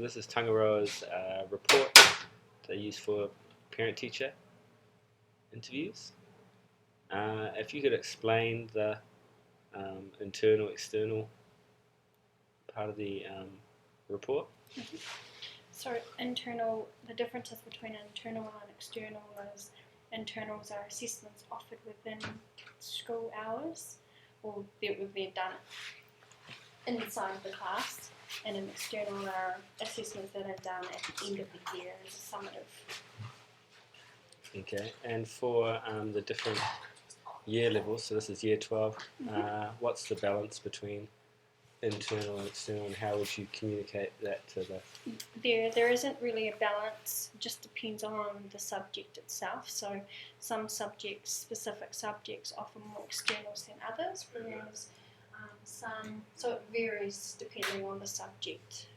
This is Tangaroa's report they use for parent-teacher interviews. If you could explain the internal-external part of the report. Mm-hmm. So the differences between internal and external is internals are assessments offered within school hours, or they're done inside the class, and an external are assessments that are done at the end of the year as a summative. Okay, and for the different year levels, so this is year 12, what's the balance between internal and external, and how would you communicate that to the... There isn't really a balance, it just depends on the subject itself. So some subjects, specific subjects, offer more externals than others, whereas so it varies depending on the subject.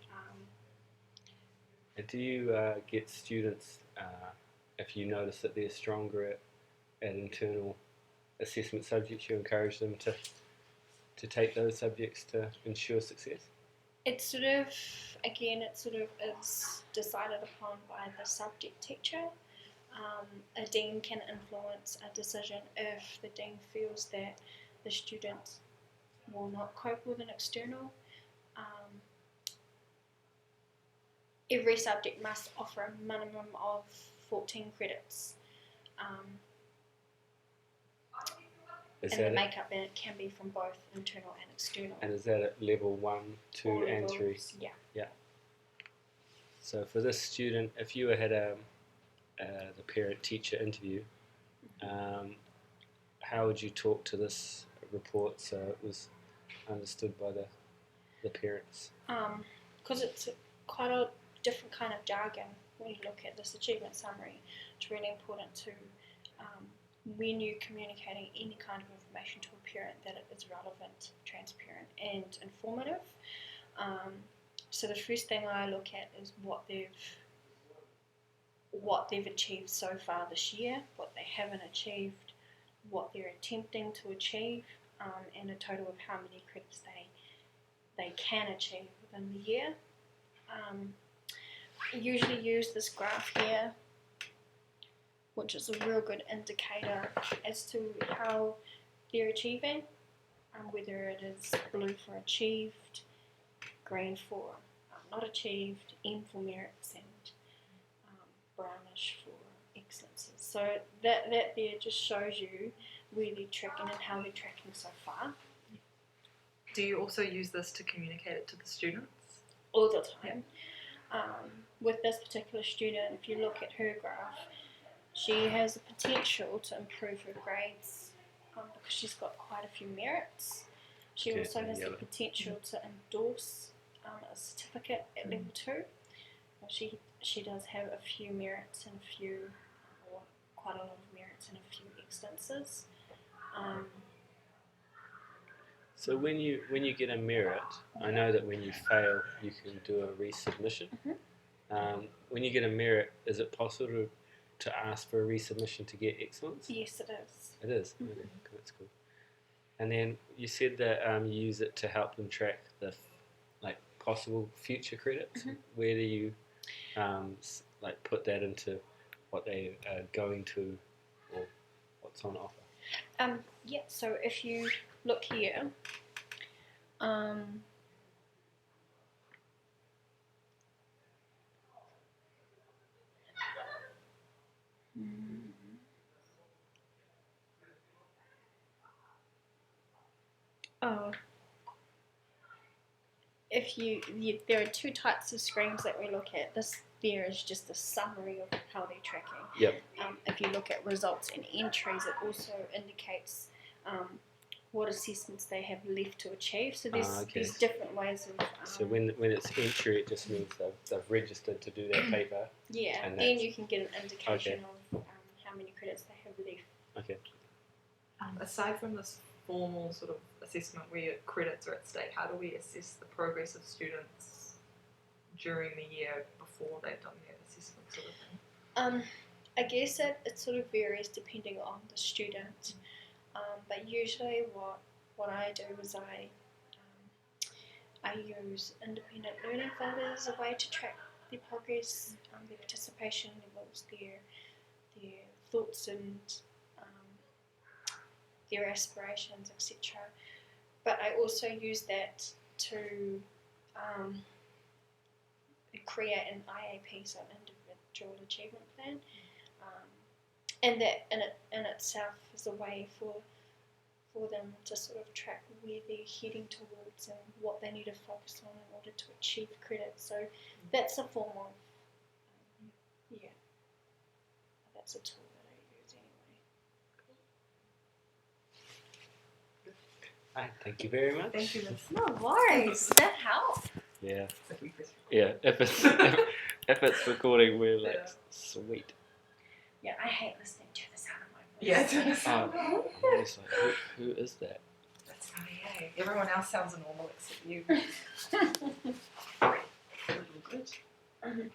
Do you get students, if you notice that they're stronger at internal assessment subjects, you encourage them to take those subjects to ensure success? It's sort of is decided upon by the subject teacher. A dean can influence a decision if the dean feels that the student will not cope with an external. Every subject must offer a minimum of 14 credits. And the makeup in it can be from both internal and external. And is that at level 1, 2 All and levels, 3? Yeah. So for this student, if you had the parent-teacher interview, how would you talk to this report so it was understood by the parents? Because it's quite a different kind of jargon when you look at this achievement summary. It's really important to when you're communicating any kind of information to a parent that it is relevant, transparent and informative. So the first thing I look at is what they've achieved so far this year, what they haven't achieved, what they're attempting to achieve, and a total of how many credits they can achieve within the year. I usually use this graph here, which is a real good indicator as to how they're achieving, whether it is blue for achieved, green for not achieved, M for merits, and brownish for excellences. So that there just shows you where they're tracking and how they're tracking so far. Do you also use this to communicate it to the students? All the time. With this particular student, if you look at her graph, she has the potential to improve her grades because she's got quite a few merits. She also has the potential to endorse a certificate at level 2. She does have a few merits and quite a lot of merits and a few excellences. So when you get a merit, I know that when you fail you can do a resubmission. When you get a merit, is it possible to ask for a resubmission to get excellence? Yes, it is. It is? Okay, that's cool. And then you said that you use it to help them track the possible future credits. Where do you put that into what they are going to or what's on offer? So if you look here, there are 2 types of screens that we look at. There is just a summary of how they're tracking. Yep. If you look at results and entries, it also indicates what assessments they have left to achieve. So there's different ways of... so when it's entry, it just means they've registered to do their paper. Yeah, and then you can get an indication of how many credits they have left. Okay. Aside from this formal sort of assessment where credits are at stake, how do we assess the progress of students during the year before they've done their assessment sort of thing? I guess it sort of varies depending on the student, but usually what I do is I use independent learning folders as a way to track their progress, their participation levels, their thoughts and their aspirations, etc. But I also use that to create an IAP, so an individual achievement plan, and that in itself is a way for them to sort of track where they're heading towards and what they need to focus on in order to achieve credit. So that's a form of, that's a tool that I use anyway. Thank you very much. Thank you, Miss. No worries. Did that help? Yeah. If we press Yeah. If it's recording, we're like Yeah. sweet. Yeah, I hate listening to the sound of my voice. Yeah, I'm just like, who is that? that's funny, eh? Everyone else sounds normal except you. A little good.